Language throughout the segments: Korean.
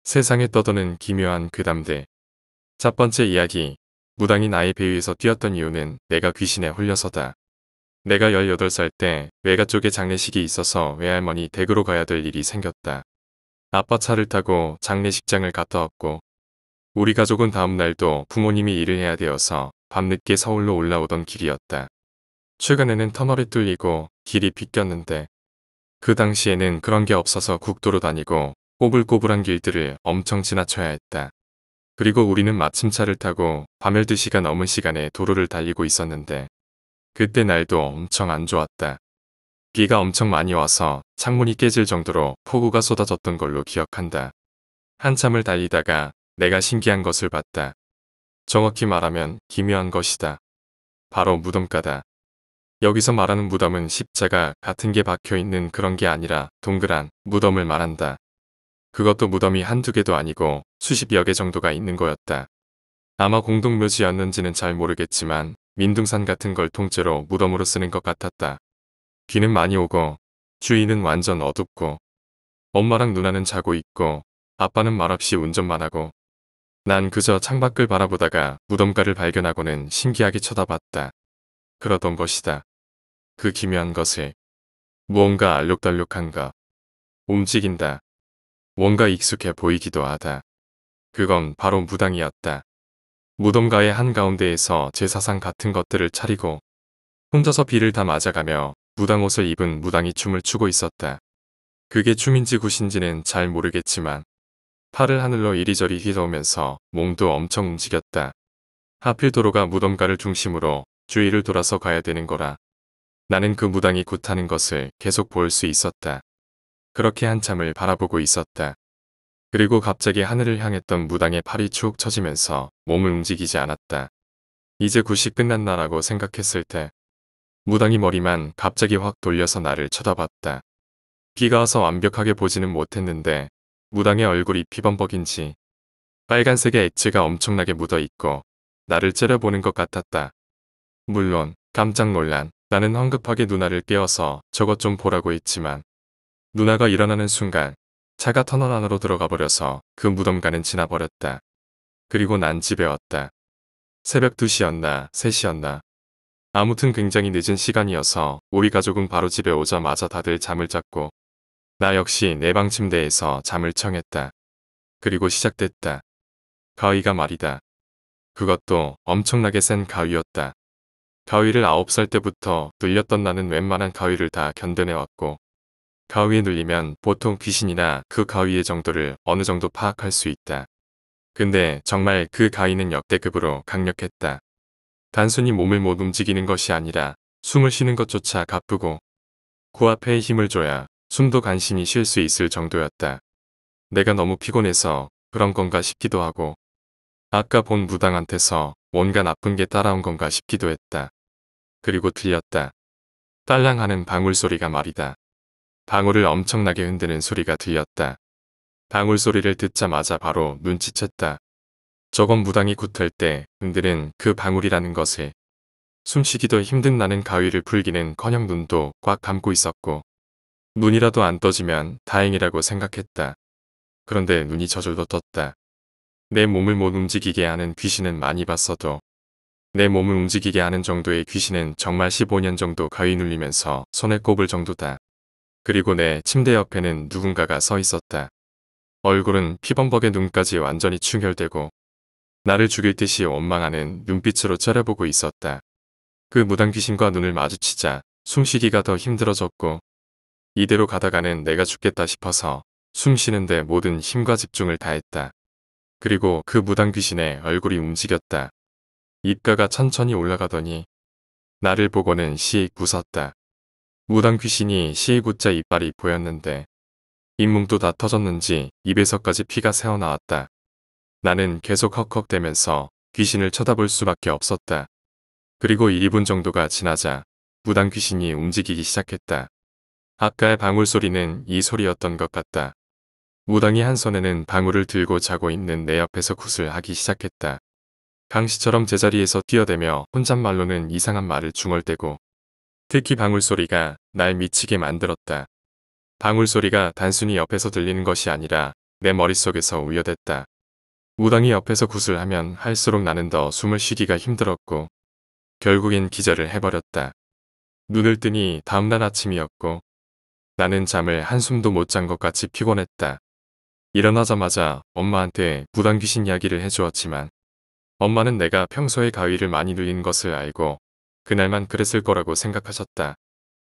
세상에 떠도는 기묘한 괴담들. 첫 번째 이야기. 무당이 나의 배 위에서 뛰었던 이유는 내가 귀신에 홀려서다. 내가 18살 때 외가 쪽에 장례식이 있어서 외할머니 댁으로 가야 될 일이 생겼다. 아빠 차를 타고 장례식장을 갔다 왔고 우리 가족은 다음 날도 부모님이 일을 해야 되어서 밤늦게 서울로 올라오던 길이었다. 최근에는 터널이 뚫리고 길이 비꼈는데 그 당시에는 그런 게 없어서 국도로 다니고 꼬불꼬불한 길들을 엄청 지나쳐야 했다. 그리고 우리는 마침 차를 타고 밤 12시가 넘은 시간에 도로를 달리고 있었는데 그때 날도 엄청 안 좋았다. 비가 엄청 많이 와서 창문이 깨질 정도로 폭우가 쏟아졌던 걸로 기억한다. 한참을 달리다가 내가 신기한 것을 봤다. 정확히 말하면 기묘한 것이다. 바로 무덤가다. 여기서 말하는 무덤은 십자가 같은 게 박혀있는 그런 게 아니라 동그란 무덤을 말한다. 그것도 무덤이 한두 개도 아니고 수십여 개 정도가 있는 거였다. 아마 공동묘지였는지는 잘 모르겠지만 민둥산 같은 걸 통째로 무덤으로 쓰는 것 같았다. 비는 많이 오고 주위는 완전 어둡고 엄마랑 누나는 자고 있고 아빠는 말없이 운전만 하고 난 그저 창밖을 바라보다가 무덤가를 발견하고는 신기하게 쳐다봤다. 그러던 것이다. 그 기묘한 것을. 무언가 알록달록한 것. 움직인다. 뭔가 익숙해 보이기도 하다. 그건 바로 무당이었다. 무덤가의 한가운데에서 제사상 같은 것들을 차리고 혼자서 비를 다 맞아가며 무당 옷을 입은 무당이 춤을 추고 있었다. 그게 춤인지 굿인지는 잘 모르겠지만 팔을 하늘로 이리저리 휘저으면서 몸도 엄청 움직였다. 하필 도로가 무덤가를 중심으로 주위를 돌아서 가야 되는 거라 나는 그 무당이 굿하는 것을 계속 볼 수 있었다. 그렇게 한참을 바라보고 있었다. 그리고 갑자기 하늘을 향했던 무당의 팔이 축 처지면서 몸을 움직이지 않았다. 이제 굿이 끝났나라고 생각했을 때 무당이 머리만 갑자기 확 돌려서 나를 쳐다봤다. 비가 와서 완벽하게 보지는 못했는데 무당의 얼굴이 피범벅인지 빨간색의 액체가 엄청나게 묻어있고 나를 째려보는 것 같았다. 물론 깜짝 놀란 나는 황급하게 누나를 깨워서 저것 좀 보라고 했지만 누나가 일어나는 순간 차가 터널 안으로 들어가 버려서 그 무덤가는 지나버렸다. 그리고 난 집에 왔다. 새벽 2시였나 3시였나. 아무튼 굉장히 늦은 시간이어서 우리 가족은 바로 집에 오자마자 다들 잠을 잤고 나 역시 내 방 침대에서 잠을 청했다. 그리고 시작됐다. 가위가 말이다. 그것도 엄청나게 센 가위였다. 가위를 9살 때부터 눌렸던 나는 웬만한 가위를 다 견뎌내왔고 가위에 눌리면 보통 귀신이나 그 가위의 정도를 어느 정도 파악할 수 있다. 근데 정말 그 가위는 역대급으로 강력했다. 단순히 몸을 못 움직이는 것이 아니라 숨을 쉬는 것조차 가쁘고 코앞에 힘을 줘야 숨도 간신히 쉴 수 있을 정도였다. 내가 너무 피곤해서 그런 건가 싶기도 하고 아까 본 무당한테서 뭔가 나쁜 게 따라온 건가 싶기도 했다. 그리고 들렸다. 딸랑하는 방울 소리가 말이다. 방울을 엄청나게 흔드는 소리가 들렸다. 방울 소리를 듣자마자 바로 눈치챘다. 저건 무당이 굿할 때 흔드는 그 방울이라는 것을. 숨쉬기도 힘든 나는 가위를 풀기는커녕 눈도 꽉 감고 있었고 눈이라도 안 떠지면 다행이라고 생각했다. 그런데 눈이 저절로 떴다. 내 몸을 못 움직이게 하는 귀신은 많이 봤어도 내 몸을 움직이게 하는 정도의 귀신은 정말 15년 정도 가위 눌리면서 손에 꼽을 정도다. 그리고 내 침대 옆에는 누군가가 서 있었다. 얼굴은 피범벅의 눈까지 완전히 충혈되고 나를 죽일 듯이 원망하는 눈빛으로 째려보고 있었다. 그 무당 귀신과 눈을 마주치자 숨쉬기가 더 힘들어졌고 이대로 가다가는 내가 죽겠다 싶어서 숨 쉬는데 모든 힘과 집중을 다했다. 그리고 그 무당 귀신의 얼굴이 움직였다. 입가가 천천히 올라가더니 나를 보고는 시익 웃었다. 무당 귀신이 시익 웃자 이빨이 보였는데 잇몸도 다 터졌는지 입에서까지 피가 새어나왔다. 나는 계속 헉헉대면서 귀신을 쳐다볼 수밖에 없었다. 그리고 1분 정도가 지나자 무당 귀신이 움직이기 시작했다. 아까의 방울 소리는 이 소리였던 것 같다. 무당이 한 손에는 방울을 들고 자고 있는 내 옆에서 굿을 하기 시작했다. 강시처럼 제자리에서 뛰어대며 혼잣말로는 이상한 말을 중얼대고 특히 방울 소리가 날 미치게 만들었다. 방울 소리가 단순히 옆에서 들리는 것이 아니라 내 머릿속에서 우려댔다. 무당이 옆에서 구슬하면 할수록 나는 더 숨을 쉬기가 힘들었고 결국엔 기절을 해버렸다. 눈을 뜨니 다음날 아침이었고 나는 잠을 한숨도 못 잔 것 같이 피곤했다. 일어나자마자 엄마한테 무당 귀신 이야기를 해주었지만 엄마는 내가 평소에 가위를 많이 눌린 것을 알고 그날만 그랬을 거라고 생각하셨다.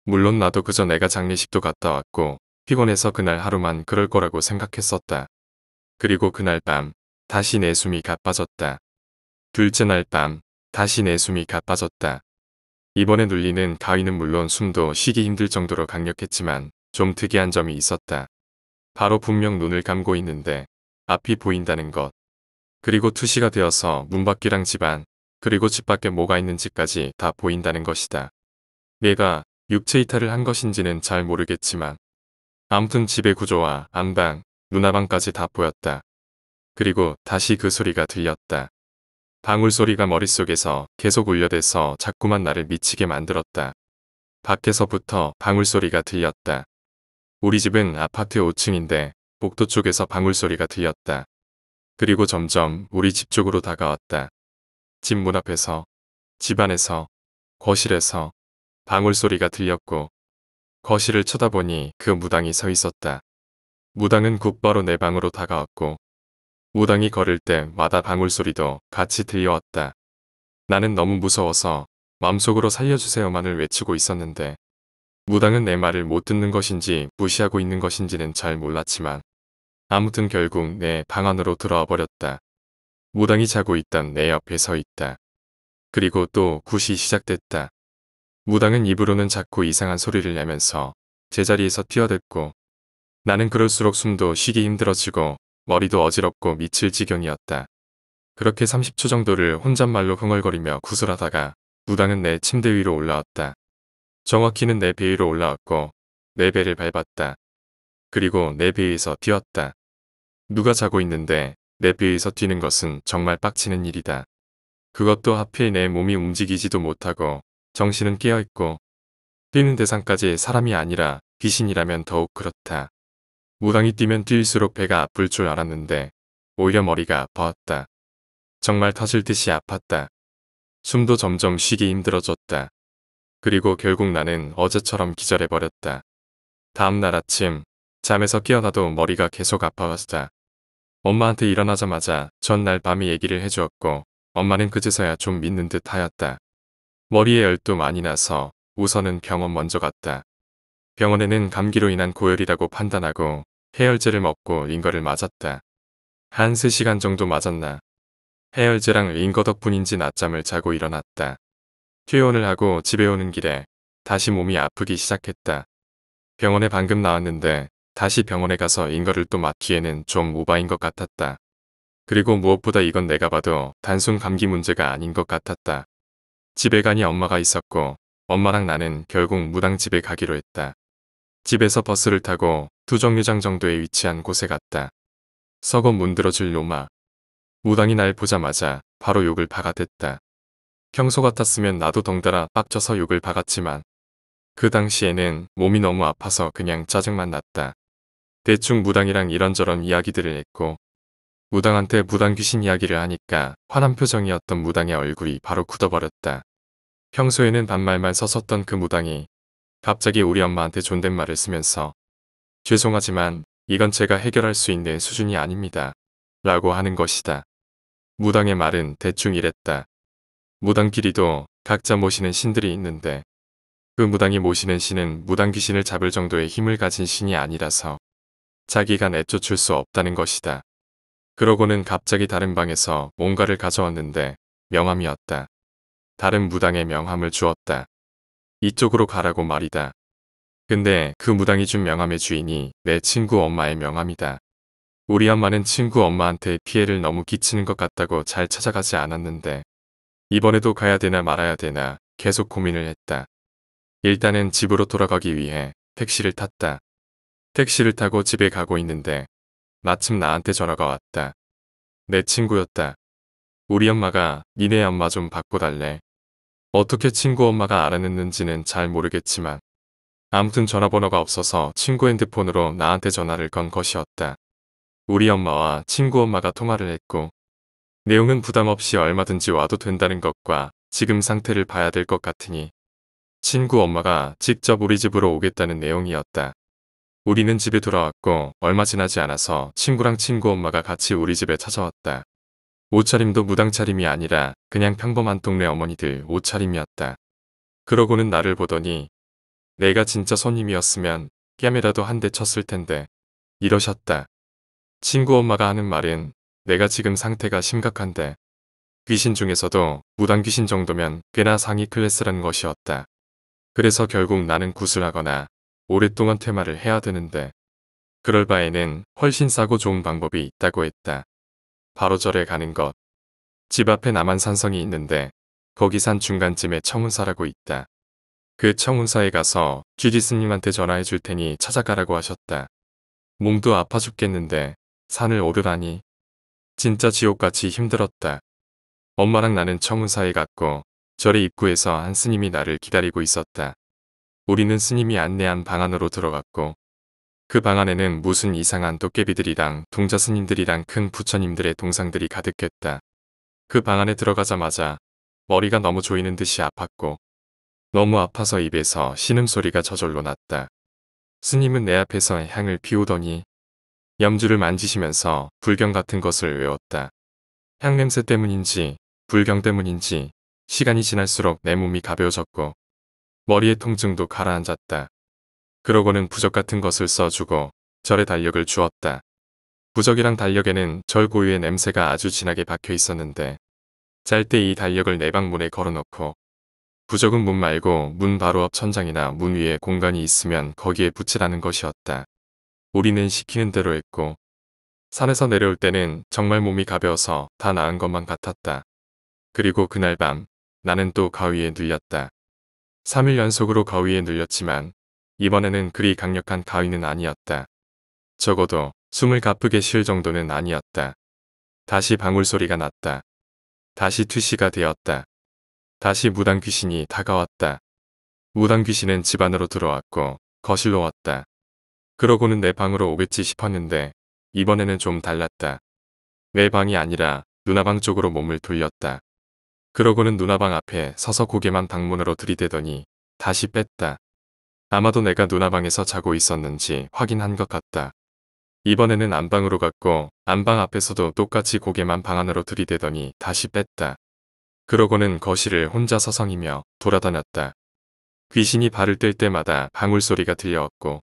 물론 나도 그저 내가 장례식도 갔다 왔고 피곤해서 그날 하루만 그럴 거라고 생각했었다. 그리고 그날 밤 다시 내 숨이 가빠졌다. 둘째 날 밤 다시 내 숨이 가빠졌다. 이번에 눌리는 가위는 물론 숨도 쉬기 힘들 정도로 강력했지만 좀 특이한 점이 있었다. 바로 분명 눈을 감고 있는데 앞이 보인다는 것. 그리고 2시가 되어서 문 밖이랑 집안, 그리고 집 밖에 뭐가 있는지까지 다 보인다는 것이다. 내가 육체 이탈을 한 것인지는 잘 모르겠지만 아무튼 집의 구조와 안방, 누나방까지 다 보였다. 그리고 다시 그 소리가 들렸다. 방울소리가 머릿속에서 계속 울려대서 자꾸만 나를 미치게 만들었다. 밖에서부터 방울소리가 들렸다. 우리 집은 아파트 5층인데 복도 쪽에서 방울소리가 들렸다. 그리고 점점 우리 집 쪽으로 다가왔다. 집 문 앞에서, 집 안에서, 거실에서 방울소리가 들렸고 거실을 쳐다보니 그 무당이 서 있었다. 무당은 곧바로 내 방으로 다가왔고 무당이 걸을 때마다 방울소리도 같이 들려왔다. 나는 너무 무서워서 마음속으로 살려주세요만을 외치고 있었는데 무당은 내 말을 못 듣는 것인지 무시하고 있는 것인지는 잘 몰랐지만 아무튼 결국 내 방 안으로 들어와 버렸다. 무당이 자고 있던 내 옆에 서 있다. 그리고 또 굿이 시작됐다. 무당은 입으로는 자꾸 이상한 소리를 내면서 제자리에서 뛰어댔고 나는 그럴수록 숨도 쉬기 힘들어지고 머리도 어지럽고 미칠 지경이었다. 그렇게 30초 정도를 혼잣말로 흥얼거리며 구슬하다가 무당은 내 침대 위로 올라왔다. 정확히는 내 배 위로 올라왔고 내 배를 밟았다. 그리고 내 배 위에서 뛰었다. 누가 자고 있는데 내 배 위에서 뛰는 것은 정말 빡치는 일이다. 그것도 하필 내 몸이 움직이지도 못하고 정신은 깨어있고 뛰는 대상까지 사람이 아니라 귀신이라면 더욱 그렇다. 무당이 뛰면 뛰일수록 배가 아플 줄 알았는데 오히려 머리가 아파왔다. 정말 터질 듯이 아팠다. 숨도 점점 쉬기 힘들어졌다. 그리고 결국 나는 어제처럼 기절해버렸다. 다음날 아침 잠에서 깨어나도 머리가 계속 아파왔다. 엄마한테 일어나자마자 전날 밤에 얘기를 해주었고 엄마는 그제서야 좀 믿는 듯 하였다. 머리에 열도 많이 나서 우선은 병원 먼저 갔다. 병원에는 감기로 인한 고열이라고 판단하고 해열제를 먹고 링거를 맞았다. 한 3시간 정도 맞았나. 해열제랑 링거 덕분인지 낮잠을 자고 일어났다. 퇴원을 하고 집에 오는 길에 다시 몸이 아프기 시작했다. 병원에 방금 나왔는데 다시 병원에 가서 링거를 또 맞기에는 좀 오바인 것 같았다. 그리고 무엇보다 이건 내가 봐도 단순 감기 문제가 아닌 것 같았다. 집에 가니 엄마가 있었고 엄마랑 나는 결국 무당 집에 가기로 했다. 집에서 버스를 타고 두정류장 정도에 위치한 곳에 갔다. 서거 문드러질 놈아. 무당이 날 보자마자 바로 욕을 박아댔다. 평소 같았으면 나도 덩달아 빡쳐서 욕을 박았지만 그 당시에는 몸이 너무 아파서 그냥 짜증만 났다. 대충 무당이랑 이런저런 이야기들을 했고 무당한테 무당 귀신 이야기를 하니까 화난 표정이었던 무당의 얼굴이 바로 굳어버렸다. 평소에는 반말만 썼었던 그 무당이 갑자기 우리 엄마한테 존댓말을 쓰면서 죄송하지만 이건 제가 해결할 수 있는 수준이 아닙니다. 라고 하는 것이다. 무당의 말은 대충 이랬다. 무당끼리도 각자 모시는 신들이 있는데 그 무당이 모시는 신은 무당 귀신을 잡을 정도의 힘을 가진 신이 아니라서 자기가 내쫓을 수 없다는 것이다. 그러고는 갑자기 다른 방에서 뭔가를 가져왔는데 명함이었다. 다른 무당의 명함을 주었다. 이쪽으로 가라고 말이다. 근데 그 무당이 준 명함의 주인이 내 친구 엄마의 명함이다. 우리 엄마는 친구 엄마한테 피해를 너무 끼치는 것 같다고 잘 찾아가지 않았는데 이번에도 가야 되나 말아야 되나 계속 고민을 했다. 일단은 집으로 돌아가기 위해 택시를 탔다. 택시를 타고 집에 가고 있는데 마침 나한테 전화가 왔다. 내 친구였다. 우리 엄마가 니네 엄마 좀 바꿔달래. 어떻게 친구 엄마가 알아냈는지는 잘 모르겠지만 아무튼 전화번호가 없어서 친구 핸드폰으로 나한테 전화를 건 것이었다. 우리 엄마와 친구 엄마가 통화를 했고 내용은 부담 없이 얼마든지 와도 된다는 것과 지금 상태를 봐야 될 것 같으니 친구 엄마가 직접 우리 집으로 오겠다는 내용이었다. 우리는 집에 돌아왔고 얼마 지나지 않아서 친구랑 친구 엄마가 같이 우리 집에 찾아왔다. 옷차림도 무당 차림이 아니라 그냥 평범한 동네 어머니들 옷차림이었다. 그러고는 나를 보더니 내가 진짜 손님이었으면 뺨이라도 한 대 쳤을 텐데 이러셨다. 친구 엄마가 하는 말은 내가 지금 상태가 심각한데 귀신 중에서도 무당 귀신 정도면 꽤나 상위 클래스라는 것이었다. 그래서 결국 나는 구슬하거나 오랫동안 퇴마를 해야 되는데 그럴 바에는 훨씬 싸고 좋은 방법이 있다고 했다. 바로 절에 가는 것. 집 앞에 남한산성이 있는데 거기 산 중간쯤에 청운사라고 있다. 그 청운사에 가서 쥐지 스님한테 전화해 줄 테니 찾아가라고 하셨다. 몸도 아파 죽겠는데 산을 오르라니 진짜 지옥같이 힘들었다. 엄마랑 나는 청운사에 갔고 절의 입구에서 한 스님이 나를 기다리고 있었다. 우리는 스님이 안내한 방 안으로 들어갔고 그 방 안에는 무슨 이상한 도깨비들이랑 동자 스님들이랑 큰 부처님들의 동상들이 가득했다. 그 방 안에 들어가자마자 머리가 너무 조이는 듯이 아팠고 너무 아파서 입에서 신음소리가 저절로 났다. 스님은 내 앞에서 향을 피우더니 염주를 만지시면서 불경 같은 것을 외웠다. 향냄새 때문인지 불경 때문인지 시간이 지날수록 내 몸이 가벼워졌고 머리의 통증도 가라앉았다. 그러고는 부적 같은 것을 써주고 절에 달력을 주었다. 부적이랑 달력에는 절 고유의 냄새가 아주 진하게 박혀 있었는데 잘 때 이 달력을 내 방 문에 걸어놓고 부적은 문 말고 문 바로 앞 천장이나 문 위에 공간이 있으면 거기에 붙이라는 것이었다. 우리는 시키는 대로 했고 산에서 내려올 때는 정말 몸이 가벼워서 다 나은 것만 같았다. 그리고 그날 밤 나는 또 가위에 눌렸다. 3일 연속으로 가위에 눌렸지만 이번에는 그리 강력한 가위는 아니었다. 적어도 숨을 가쁘게 쉴 정도는 아니었다. 다시 방울소리가 났다. 다시 투시가 되었다. 다시 무당 귀신이 다가왔다. 무당 귀신은 집 안으로 들어왔고 거실로 왔다. 그러고는 내 방으로 오겠지 싶었는데 이번에는 좀 달랐다. 내 방이 아니라 누나방 쪽으로 몸을 돌렸다. 그러고는 누나방 앞에 서서 고개만 방문으로 들이대더니 다시 뺐다. 아마도 내가 누나방에서 자고 있었는지 확인한 것 같다. 이번에는 안방으로 갔고 안방 앞에서도 똑같이 고개만 방 안으로 들이대더니 다시 뺐다. 그러고는 거실을 혼자 서성이며 돌아다녔다. 귀신이 발을 뗄 때마다 방울소리가 들려왔고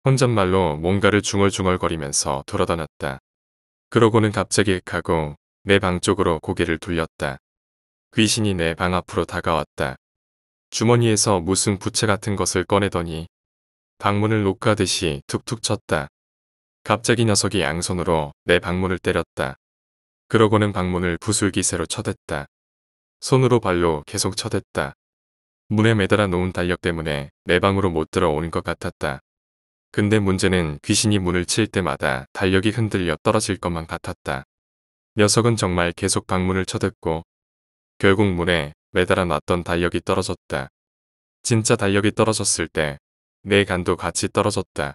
혼잣말로 뭔가를 중얼중얼거리면서 돌아다녔다. 그러고는 갑자기 윽하고 내 방 쪽으로 고개를 돌렸다. 귀신이 내 방 앞으로 다가왔다. 주머니에서 무슨 부채 같은 것을 꺼내더니 방문을 녹가듯이 툭툭 쳤다. 갑자기 녀석이 양손으로 내 방문을 때렸다. 그러고는 방문을 부술기세로 쳐댔다. 손으로 발로 계속 쳐댔다. 문에 매달아 놓은 달력 때문에 내 방으로 못 들어오는 것 같았다. 근데 문제는 귀신이 문을 칠 때마다 달력이 흔들려 떨어질 것만 같았다. 녀석은 정말 계속 방문을 쳐댔고 결국 문에 매달아 놨던 달력이 떨어졌다. 진짜 달력이 떨어졌을 때 내 간도 같이 떨어졌다.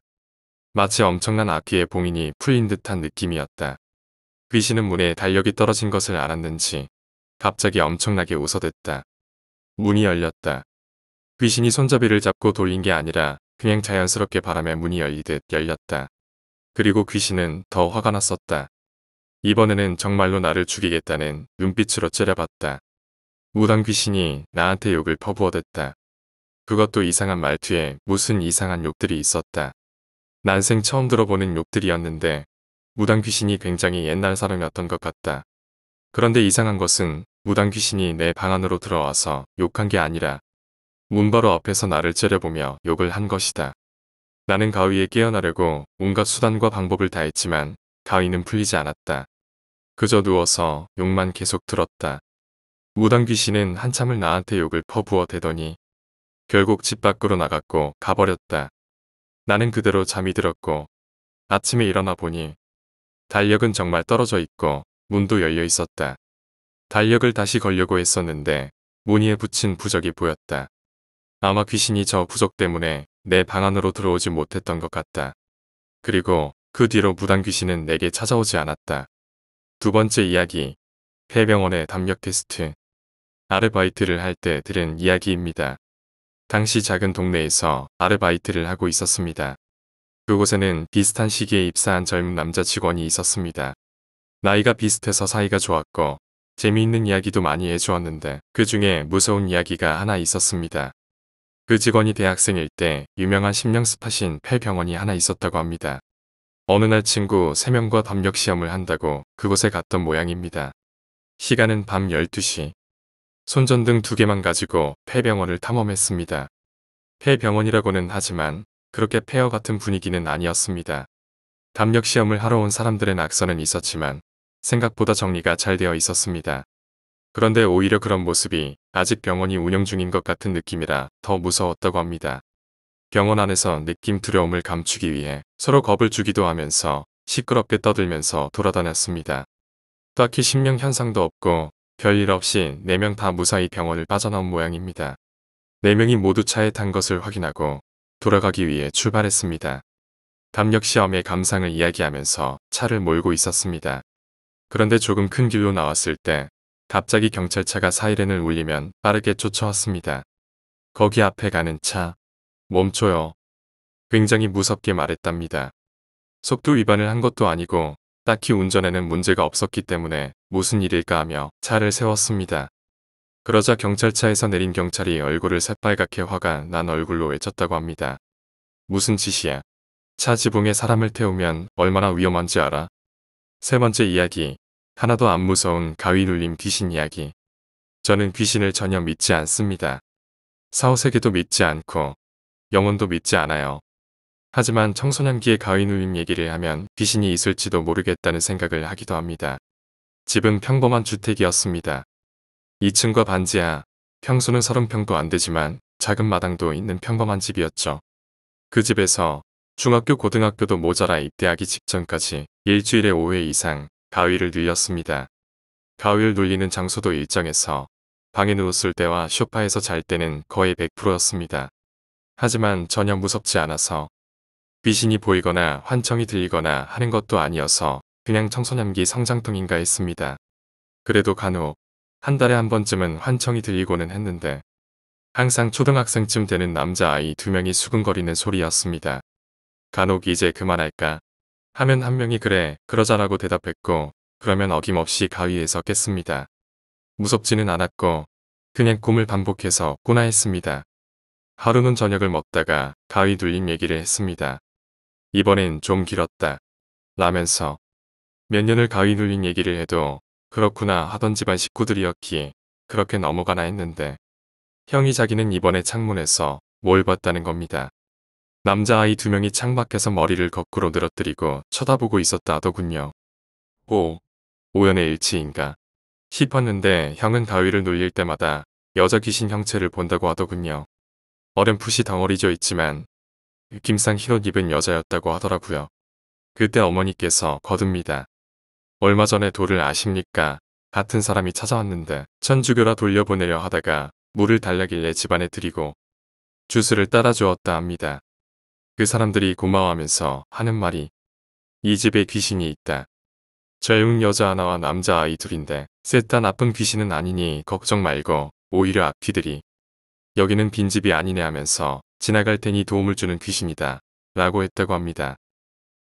마치 엄청난 악기의 봉인이 풀린 듯한 느낌이었다. 귀신은 문에 달력이 떨어진 것을 알았는지 갑자기 엄청나게 웃어댔다. 문이 열렸다. 귀신이 손잡이를 잡고 돌린 게 아니라 그냥 자연스럽게 바람에 문이 열리듯 열렸다. 그리고 귀신은 더 화가 났었다. 이번에는 정말로 나를 죽이겠다는 눈빛으로 째려봤다. 무당 귀신이 나한테 욕을 퍼부어댔다. 그것도 이상한 말투에 무슨 이상한 욕들이 있었다. 난생 처음 들어보는 욕들이었는데 무당 귀신이 굉장히 옛날 사람이었던 것 같다. 그런데 이상한 것은 무당 귀신이 내 방 안으로 들어와서 욕한 게 아니라 문 바로 앞에서 나를 째려보며 욕을 한 것이다. 나는 가위에 깨어나려고 온갖 수단과 방법을 다했지만 가위는 풀리지 않았다. 그저 누워서 욕만 계속 들었다. 무당 귀신은 한참을 나한테 욕을 퍼부어 대더니 결국 집 밖으로 나갔고 가버렸다. 나는 그대로 잠이 들었고 아침에 일어나 보니 달력은 정말 떨어져 있고 문도 열려 있었다. 달력을 다시 걸려고 했었는데 무늬에 붙인 부적이 보였다. 아마 귀신이 저 부적 때문에 내 방 안으로 들어오지 못했던 것 같다. 그리고 그 뒤로 무당 귀신은 내게 찾아오지 않았다. 두 번째 이야기. 폐병원의 담력 테스트. 아르바이트를 할 때 들은 이야기입니다. 당시 작은 동네에서 아르바이트를 하고 있었습니다. 그곳에는 비슷한 시기에 입사한 젊은 남자 직원이 있었습니다. 나이가 비슷해서 사이가 좋았고 재미있는 이야기도 많이 해주었는데 그 중에 무서운 이야기가 하나 있었습니다. 그 직원이 대학생일 때 유명한 심령 스팟인 폐병원이 하나 있었다고 합니다. 어느 날 친구 3명과 담력 시험을 한다고 그곳에 갔던 모양입니다. 시간은 밤 12시. 손전등 2개만 가지고 폐병원을 탐험했습니다. 폐병원이라고는 하지만 그렇게 폐허 같은 분위기는 아니었습니다. 담력 시험을 하러 온 사람들의 낙서는 있었지만 생각보다 정리가 잘 되어 있었습니다. 그런데 오히려 그런 모습이 아직 병원이 운영 중인 것 같은 느낌이라 더 무서웠다고 합니다. 병원 안에서 느낌 두려움을 감추기 위해 서로 겁을 주기도 하면서 시끄럽게 떠들면서 돌아다녔습니다. 딱히 심령 현상도 없고 별일 없이 4명 다 무사히 병원을 빠져나온 모양입니다. 4명이 모두 차에 탄 것을 확인하고 돌아가기 위해 출발했습니다. 담력 시험의 감상을 이야기하면서 차를 몰고 있었습니다. 그런데 조금 큰 길로 나왔을 때 갑자기 경찰차가 사이렌을 울리면 빠르게 쫓아왔습니다. 거기 앞에 가는 차. 멈춰요. 굉장히 무섭게 말했답니다. 속도 위반을 한 것도 아니고 딱히 운전에는 문제가 없었기 때문에 무슨 일일까 하며 차를 세웠습니다. 그러자 경찰차에서 내린 경찰이 얼굴을 새빨갛게 화가 난 얼굴로 외쳤다고 합니다. 무슨 짓이야. 차 지붕에 사람을 태우면 얼마나 위험한지 알아? 세 번째 이야기. 하나도 안 무서운 가위 눌림 귀신 이야기. 저는 귀신을 전혀 믿지 않습니다. 사후세계도 믿지 않고 영혼도 믿지 않아요. 하지만 청소년기에 가위 눌림 얘기를 하면 귀신이 있을지도 모르겠다는 생각을 하기도 합니다. 집은 평범한 주택이었습니다. 2층과 반지하, 평수는 30평도 안 되지만 작은 마당도 있는 평범한 집이었죠. 그 집에서 중학교 고등학교도 모자라 입대하기 직전까지 일주일에 5회 이상 가위를 눌렸습니다. 가위를 눌리는 장소도 일정해서 방에 누웠을 때와 소파에서 잘 때는 거의 100%였습니다. 하지만 전혀 무섭지 않아서 귀신이 보이거나 환청이 들리거나 하는 것도 아니어서 그냥 청소년기 성장통인가 했습니다. 그래도 간혹 한 달에 한 번쯤은 환청이 들리고는 했는데 항상 초등학생쯤 되는 남자아이 2명이 수근거리는 소리였습니다. 간혹 이제 그만할까 하면 한 명이 그래 그러자라고 대답했고 그러면 어김없이 가위에서 깼습니다. 무섭지는 않았고 그냥 꿈을 반복해서 꾸나 했습니다. 하루는 저녁을 먹다가 가위 눌림 얘기를 했습니다. 이번엔 좀 길었다. 라면서 몇 년을 가위 눌린 얘기를 해도 그렇구나 하던 집안 식구들이었기에 그렇게 넘어가나 했는데 형이 자기는 이번에 창문에서 뭘 봤다는 겁니다. 남자아이 2명이 창밖에서 머리를 거꾸로 늘어뜨리고 쳐다보고 있었다 하더군요. 오, 우연의 일치인가 싶었는데 형은 가위를 눌릴 때마다 여자 귀신 형체를 본다고 하더군요. 어렴풋이 덩어리져 있지만 느낌상 흰옷 입은 여자였다고 하더라고요. 그때 어머니께서 거듭니다. 얼마 전에 돌을 아십니까? 같은 사람이 찾아왔는데 천주교라 돌려보내려 하다가 물을 달라길래 집안에 드리고 주스를 따라 주었다 합니다. 그 사람들이 고마워하면서 하는 말이 이 집에 귀신이 있다. 젊은 여자 하나와 남자 아이 둘인데 셋 다 나쁜 귀신은 아니니 걱정 말고 오히려 앞뒤들이 여기는 빈집이 아니네 하면서 지나갈 테니 도움을 주는 귀신이다 라고 했다고 합니다.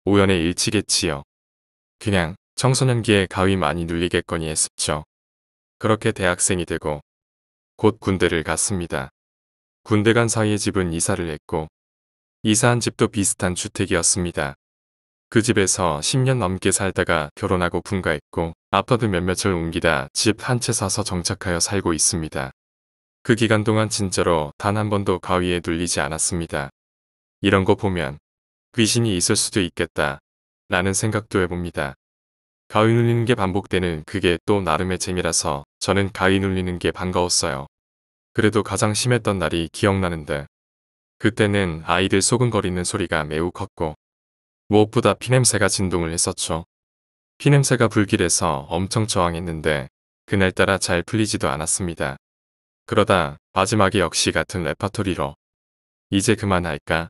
우연의 일치겠지요. 그냥 청소년기에 가위 많이 눌리겠거니 했었죠. 그렇게 대학생이 되고 곧 군대를 갔습니다. 군대 간 사이에 집은 이사를 했고 이사한 집도 비슷한 주택이었습니다. 그 집에서 10년 넘게 살다가 결혼하고 분가했고 아파트 몇몇을 옮기다 집 한 채 사서 정착하여 살고 있습니다. 그 기간 동안 진짜로 단 한 번도 가위에 눌리지 않았습니다. 이런 거 보면 귀신이 있을 수도 있겠다 라는 생각도 해봅니다. 가위 눌리는 게 반복되는 그게 또 나름의 재미라서 저는 가위 눌리는 게 반가웠어요. 그래도 가장 심했던 날이 기억나는데 그때는 아이들 소근거리는 소리가 매우 컸고 무엇보다 피냄새가 진동을 했었죠. 피냄새가 불길해서 엄청 저항했는데 그날따라 잘 풀리지도 않았습니다. 그러다 마지막에 역시 같은 레파토리로 이제 그만할까?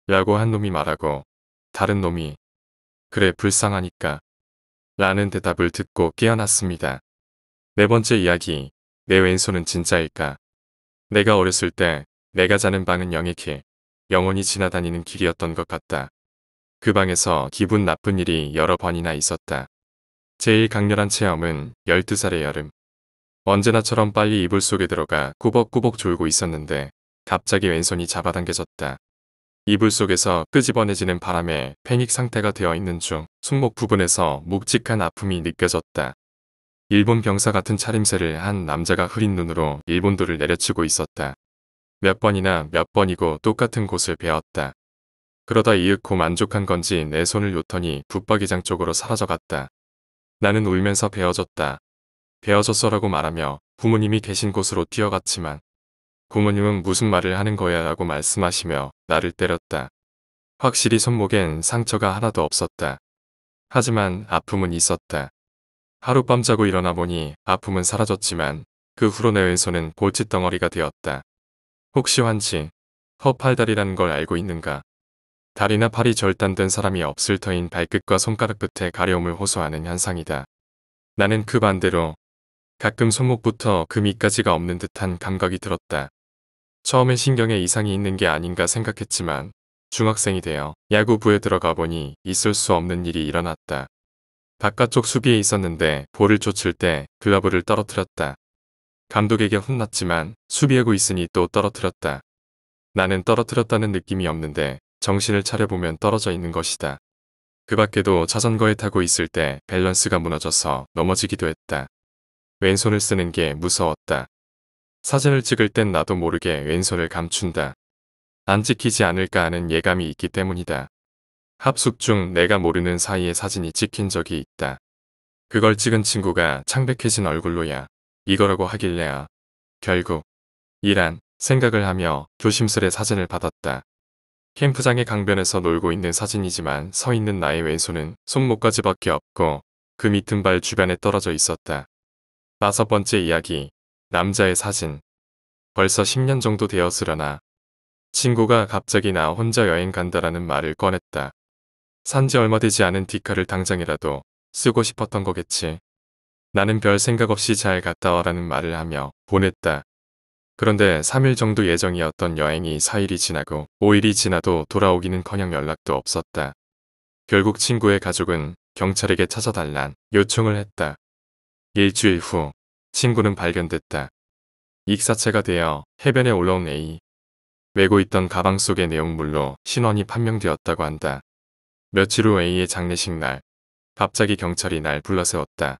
라고 한 놈이 말하고 다른 놈이 그래 불쌍하니까. 라는 대답을 듣고 깨어났습니다. 네 번째 이야기. 내 왼손은 진짜일까? 내가 어렸을 때 내가 자는 방은 영의 길, 영원히 지나다니는 길이었던 것 같다. 그 방에서 기분 나쁜 일이 여러 번이나 있었다. 제일 강렬한 체험은 12살의 여름. 언제나처럼 빨리 이불 속에 들어가 꾸벅꾸벅 졸고 있었는데 갑자기 왼손이 잡아당겨졌다. 이불 속에서 끄집어내지는 바람에 패닉 상태가 되어 있는 중 손목 부분에서 묵직한 아픔이 느껴졌다. 일본 병사 같은 차림새를 한 남자가 흐린 눈으로 일본도를 내려치고 있었다. 몇 번이고 똑같은 곳을 베었다. 그러다 이윽고 만족한 건지 내 손을 놓더니 붙박이장 쪽으로 사라져갔다. 나는 울면서 베어졌다. 베어졌어라고 말하며 부모님이 계신 곳으로 뛰어갔지만 부모님은 무슨 말을 하는 거야 라고 말씀하시며 나를 때렸다. 확실히 손목엔 상처가 하나도 없었다. 하지만 아픔은 있었다. 하룻밤 자고 일어나 보니 아픔은 사라졌지만 그 후로 내 왼손은 골칫덩어리가 되었다. 혹시 환지, 허팔다리라는 걸 알고 있는가? 다리나 팔이 절단된 사람이 없을 터인 발끝과 손가락 끝에 가려움을 호소하는 현상이다. 나는 그 반대로 가끔 손목부터 그 밑까지가 없는 듯한 감각이 들었다. 처음엔 신경에 이상이 있는 게 아닌가 생각했지만 중학생이 되어 야구부에 들어가 보니 있을 수 없는 일이 일어났다. 바깥쪽 수비에 있었는데 볼을 쫓을 때 글러브를 떨어뜨렸다. 감독에게 혼났지만 수비하고 있으니 또 떨어뜨렸다. 나는 떨어뜨렸다는 느낌이 없는데 정신을 차려보면 떨어져 있는 것이다. 그 밖에도 자전거에 타고 있을 때 밸런스가 무너져서 넘어지기도 했다. 왼손을 쓰는 게 무서웠다. 사진을 찍을 땐 나도 모르게 왼손을 감춘다. 안 찍히지 않을까 하는 예감이 있기 때문이다. 합숙 중 내가 모르는 사이에 사진이 찍힌 적이 있다. 그걸 찍은 친구가 창백해진 얼굴로야 이거라고 하길래야 결국 이란 생각을 하며 조심스레 사진을 받았다. 캠프장의 강변에서 놀고 있는 사진이지만 서 있는 나의 왼손은 손목까지밖에 없고 그 밑은 발 주변에 떨어져 있었다. 5번째 이야기. 남자의 사진. 벌써 10년 정도 되었으려나 친구가 갑자기 나 혼자 여행 간다라는 말을 꺼냈다. 산지 얼마 되지 않은 디카를 당장이라도 쓰고 싶었던 거겠지. 나는 별 생각 없이 잘 갔다 와라는 말을 하며 보냈다. 그런데 3일 정도 예정이었던 여행이 4일이 지나고 5일이 지나도 돌아오기는커녕 연락도 없었다. 결국 친구의 가족은 경찰에게 찾아달란 요청을 했다. 일주일 후 친구는 발견됐다. 익사체가 되어 해변에 올라온 A. 메고 있던 가방 속의 내용물로 신원이 판명되었다고 한다. 며칠 후 A의 장례식 날 갑자기 경찰이 날 불러세웠다.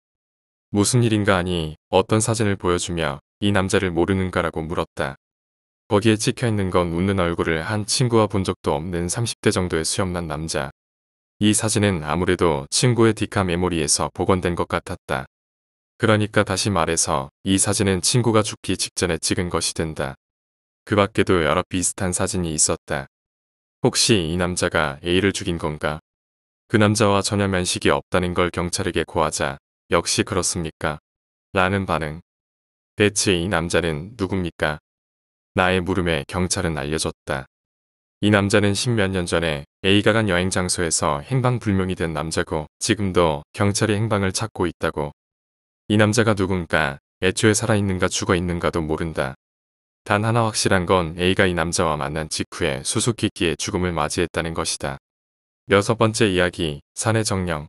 무슨 일인가 하니 어떤 사진을 보여주며 이 남자를 모르는가라고 물었다. 거기에 찍혀있는 건 웃는 얼굴을 한 친구와 본 적도 없는 30대 정도의 수염난 남자. 이 사진은 아무래도 친구의 디카 메모리에서 복원된 것 같았다. 그러니까 다시 말해서 이 사진은 친구가 죽기 직전에 찍은 것이 된다. 그 밖에도 여러 비슷한 사진이 있었다. 혹시 이 남자가 A를 죽인 건가? 그 남자와 전혀 면식이 없다는 걸 경찰에게 고하자 역시 그렇습니까? 라는 반응. 대체 이 남자는 누굽니까? 나의 물음에 경찰은 알려줬다. 이 남자는 10몇 년 전에 A가 간 여행 장소에서 행방불명이 된 남자고 지금도 경찰이 행방을 찾고 있다고. 이 남자가 누군가 애초에 살아있는가 죽어있는가도 모른다. 단 하나 확실한 건 A가 이 남자와 만난 직후에 수수께끼의 죽음을 맞이했다는 것이다. 6번째 이야기. 산의 정령.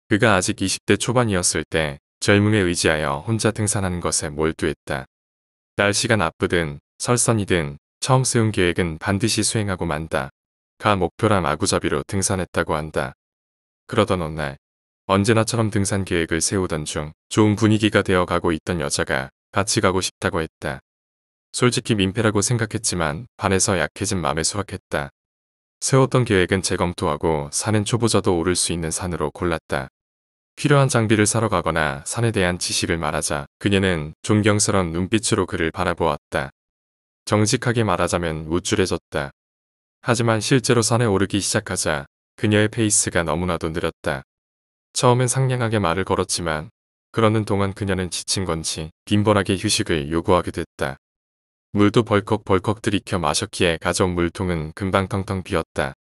그가 아직 20대 초반이었을 때 젊음에 의지하여 혼자 등산하는 것에 몰두했다. 날씨가 나쁘든 설선이든 처음 세운 계획은 반드시 수행하고 만다. 가 목표란 마구잡이로 등산했다고 한다. 그러던 어느 날 언제나처럼 등산 계획을 세우던 중 좋은 분위기가 되어 가고 있던 여자가 같이 가고 싶다고 했다. 솔직히 민폐라고 생각했지만 반에서 약해진 맘에 수락했다. 세웠던 계획은 재검토하고 산은 초보자도 오를 수 있는 산으로 골랐다. 필요한 장비를 사러 가거나 산에 대한 지식을 말하자 그녀는 존경스러운 눈빛으로 그를 바라보았다. 정직하게 말하자면 우쭐해졌다. 하지만 실제로 산에 오르기 시작하자 그녀의 페이스가 너무나도 느렸다. 처음엔 상냥하게 말을 걸었지만 그러는 동안 그녀는 지친 건지 빈번하게 휴식을 요구하게 됐다. 물도 벌컥벌컥 들이켜 마셨기에 가져온 물통은 금방 텅텅 비었다.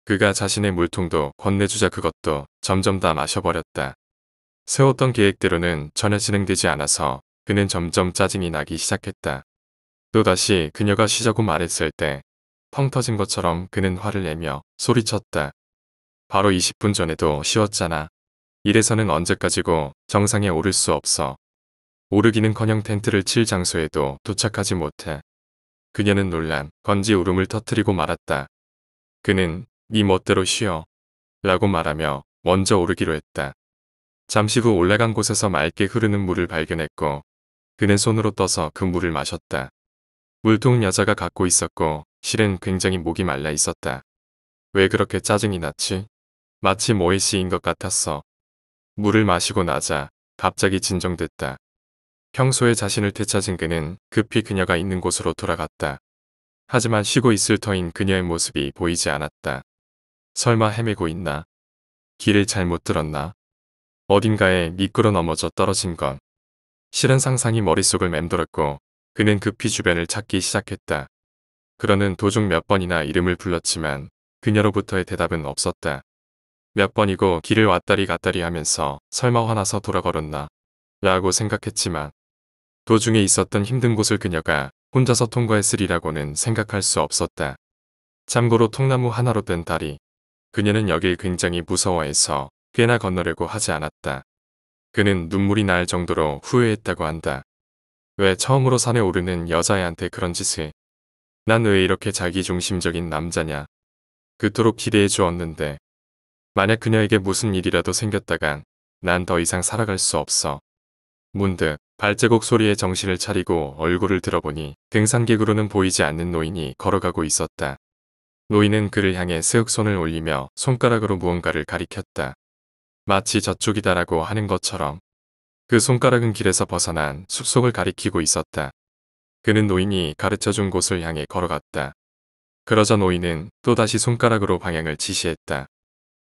그가 자신의 물통도 건네주자 그것도 점점 다 마셔버렸다. 세웠던 계획대로는 전혀 진행되지 않아서 그는 점점 짜증이 나기 시작했다. 또다시 그녀가 쉬자고 말했을 때 펑 터진 것처럼 그는 화를 내며 소리쳤다. 바로 20분 전에도 쉬었잖아. 이래서는 언제까지고 정상에 오를 수 없어. 오르기는커녕 텐트를 칠 장소에도 도착하지 못해. 그녀는 놀란 건지 울음을 터뜨리고 말았다. 그는 네 멋대로 쉬어 라고 말하며 먼저 오르기로 했다. 잠시 후 올라간 곳에서 맑게 흐르는 물을 발견했고 그는 손으로 떠서 그 물을 마셨다. 물통은 여자가 갖고 있었고 실은 굉장히 목이 말라 있었다. 왜 그렇게 짜증이 났지? 마치 뭐에 씌인 것 같았어. 물을 마시고 나자 갑자기 진정됐다. 평소에 자신을 되찾은 그는 급히 그녀가 있는 곳으로 돌아갔다. 하지만 쉬고 있을 터인 그녀의 모습이 보이지 않았다. 설마 헤매고 있나? 길을 잘못 들었나? 어딘가에 미끄러 넘어져 떨어진 건. 싫은 상상이 머릿속을 맴돌았고 그는 급히 주변을 찾기 시작했다. 그러는 도중 몇 번이나 이름을 불렀지만 그녀로부터의 대답은 없었다. 몇 번이고 길을 왔다리 갔다리 하면서 설마 화나서 돌아걸었나? 라고 생각했지만 도중에 있었던 힘든 곳을 그녀가 혼자서 통과했으리라고는 생각할 수 없었다. 참고로 통나무 하나로 된 다리. 그녀는 여길 굉장히 무서워해서 꽤나 건너려고 하지 않았다. 그는 눈물이 날 정도로 후회했다고 한다. 왜 처음으로 산에 오르는 여자애한테 그런 짓을. 난 왜 이렇게 자기중심적인 남자냐. 그토록 기대해 주었는데. 만약 그녀에게 무슨 일이라도 생겼다간 난 더 이상 살아갈 수 없어. 문득 발자국 소리에 정신을 차리고 얼굴을 들어보니 등산객으로는 보이지 않는 노인이 걸어가고 있었다. 노인은 그를 향해 스윽 손을 올리며 손가락으로 무언가를 가리켰다. 마치 저쪽이다라고 하는 것처럼. 그 손가락은 길에서 벗어난 숲속을 가리키고 있었다. 그는 노인이 가르쳐준 곳을 향해 걸어갔다. 그러자 노인은 또다시 손가락으로 방향을 지시했다.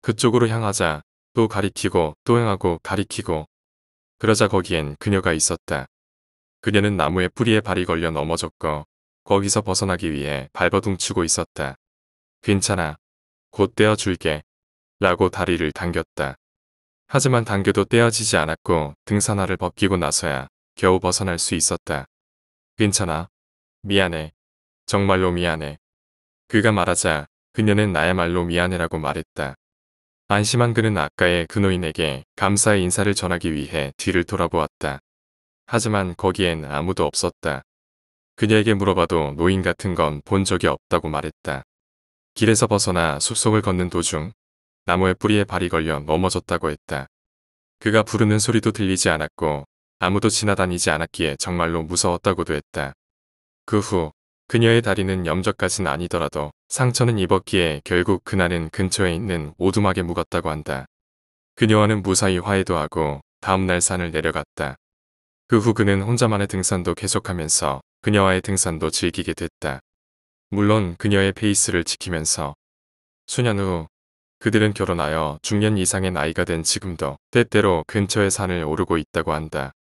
그쪽으로 향하자 또 가리키고 또 향하고 가리키고. 그러자 거기엔 그녀가 있었다. 그녀는 나무의 뿌리에 발이 걸려 넘어졌고 거기서 벗어나기 위해 발버둥치고 있었다. 괜찮아. 곧 떼어줄게. 라고 다리를 당겼다. 하지만 당겨도 떼어지지 않았고 등산화를 벗기고 나서야 겨우 벗어날 수 있었다. 괜찮아. 미안해. 정말로 미안해. 그가 말하자 그녀는 나야말로 미안해라고 말했다. 안심한 그는 아까의 그 노인에게 감사의 인사를 전하기 위해 뒤를 돌아보았다. 하지만 거기엔 아무도 없었다. 그녀에게 물어봐도 노인 같은 건 본 적이 없다고 말했다. 길에서 벗어나 숲속을 걷는 도중 나무의 뿌리에 발이 걸려 넘어졌다고 했다. 그가 부르는 소리도 들리지 않았고 아무도 지나다니지 않았기에 정말로 무서웠다고도 했다. 그 후 그녀의 다리는 염적까진 아니더라도 상처는 입었기에 결국 그날은 근처에 있는 오두막에 묵었다고 한다. 그녀와는 무사히 화해도 하고 다음날 산을 내려갔다. 그 후 그는 혼자만의 등산도 계속하면서 그녀와의 등산도 즐기게 됐다. 물론 그녀의 페이스를 지키면서. 수년 후 그들은 결혼하여 중년 이상의 나이가 된 지금도 때때로 근처의 산을 오르고 있다고 한다.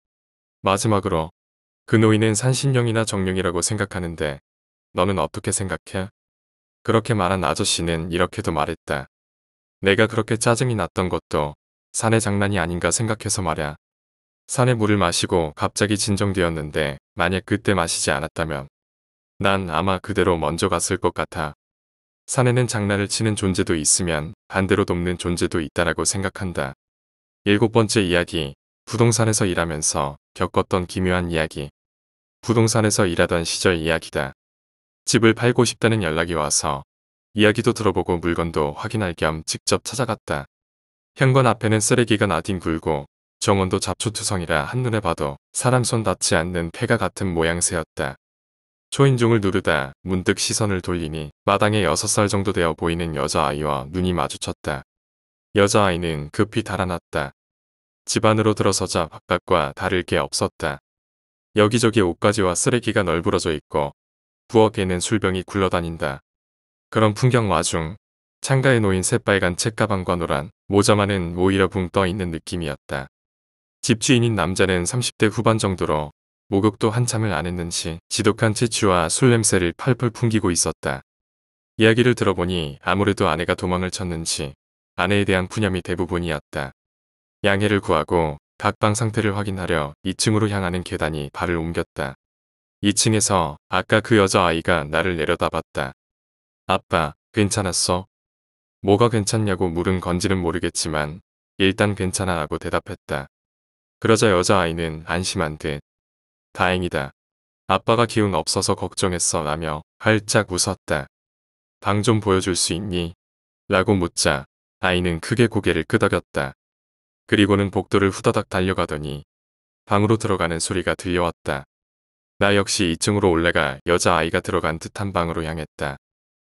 마지막으로 그 노인은 산신령이나 정령이라고 생각하는데 너는 어떻게 생각해? 그렇게 말한 아저씨는 이렇게도 말했다. 내가 그렇게 짜증이 났던 것도 산의 장난이 아닌가 생각해서 말야. 산의 물을 마시고 갑자기 진정되었는데 만약 그때 마시지 않았다면 난 아마 그대로 먼저 갔을 것 같아. 산에는 장난을 치는 존재도 있으면 반대로 돕는 존재도 있다라고 생각한다. 7번째 이야기. 부동산에서 일하면서 겪었던 기묘한 이야기. 부동산에서 일하던 시절 이야기다. 집을 팔고 싶다는 연락이 와서 이야기도 들어보고 물건도 확인할 겸 직접 찾아갔다. 현관 앞에는 쓰레기가 나뒹굴고 정원도 잡초투성이라 한눈에 봐도 사람 손 닿지 않는 폐가 같은 모양새였다. 초인종을 누르다 문득 시선을 돌리니 마당에 6살 정도 되어 보이는 여자아이와 눈이 마주쳤다. 여자아이는 급히 달아났다. 집 안으로 들어서자 바깥과 다를 게 없었다. 여기저기 옷가지와 쓰레기가 널브러져 있고 부엌에는 술병이 굴러다닌다. 그런 풍경 와중 창가에 놓인 새빨간 책가방과 노란 모자만은 오히려 붕 떠있는 느낌이었다. 집주인인 남자는 30대 후반 정도로 목욕도 한참을 안 했는지 지독한 채취와 술 냄새를 펄펄 풍기고 있었다. 이야기를 들어보니 아무래도 아내가 도망을 쳤는지 아내에 대한 푸념이 대부분이었다. 양해를 구하고 각방 상태를 확인하려 2층으로 향하는 계단이 발을 옮겼다. 2층에서 아까 그 여자아이가 나를 내려다봤다. 아빠, 괜찮았어? 뭐가 괜찮냐고 물은 건지는 모르겠지만 일단 괜찮아 하고 대답했다. 그러자 여자아이는 안심한 듯 다행이다. 아빠가 기운 없어서 걱정했어 라며 활짝 웃었다. 방 좀 보여줄 수 있니? 라고 묻자 아이는 크게 고개를 끄덕였다. 그리고는 복도를 후다닥 달려가더니 방으로 들어가는 소리가 들려왔다. 나 역시 2층으로 올라가 여자아이가 들어간 듯한 방으로 향했다.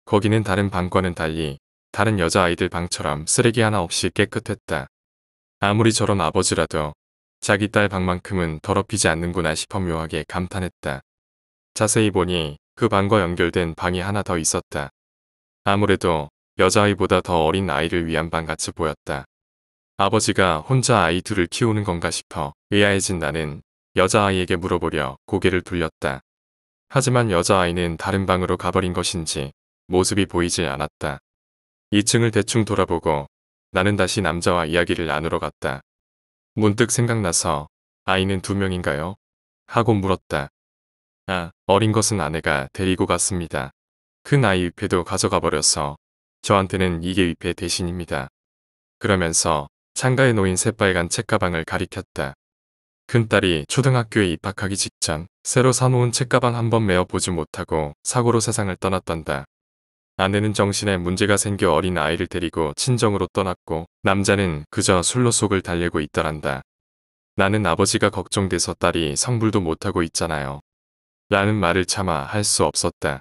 거기는 다른 방과는 달리 다른 여자아이들 방처럼 쓰레기 하나 없이 깨끗했다. 아무리 저런 아버지라도 자기 딸 방만큼은 더럽히지 않는구나 싶어 묘하게 감탄했다. 자세히 보니 그 방과 연결된 방이 하나 더 있었다. 아무래도 여자아이보다 더 어린 아이를 위한 방 같이 보였다. 아버지가 혼자 아이 둘을 키우는 건가 싶어 의아해진 나는 여자아이에게 물어보려 고개를 돌렸다. 하지만 여자아이는 다른 방으로 가버린 것인지 모습이 보이지 않았다. 2층을 대충 돌아보고 나는 다시 남자와 이야기를 나누러 갔다. 문득 생각나서 아이는 2명인가요? 하고 물었다. 아, 어린 것은 아내가 데리고 갔습니다. 큰 아이 위패도 가져가 버려서 저한테는 이게 위패 대신입니다. 그러면서 창가에 놓인 새빨간 책가방을 가리켰다. 큰딸이 초등학교에 입학하기 직전 새로 사놓은 책가방 한번 메어보지 못하고 사고로 세상을 떠났단다. 아내는 정신에 문제가 생겨 어린 아이를 데리고 친정으로 떠났고 남자는 그저 술로 속을 달래고 있더란다. 나는 아버지가 걱정돼서 딸이 성불도 못하고 있잖아요. 라는 말을 차마 할 수 없었다.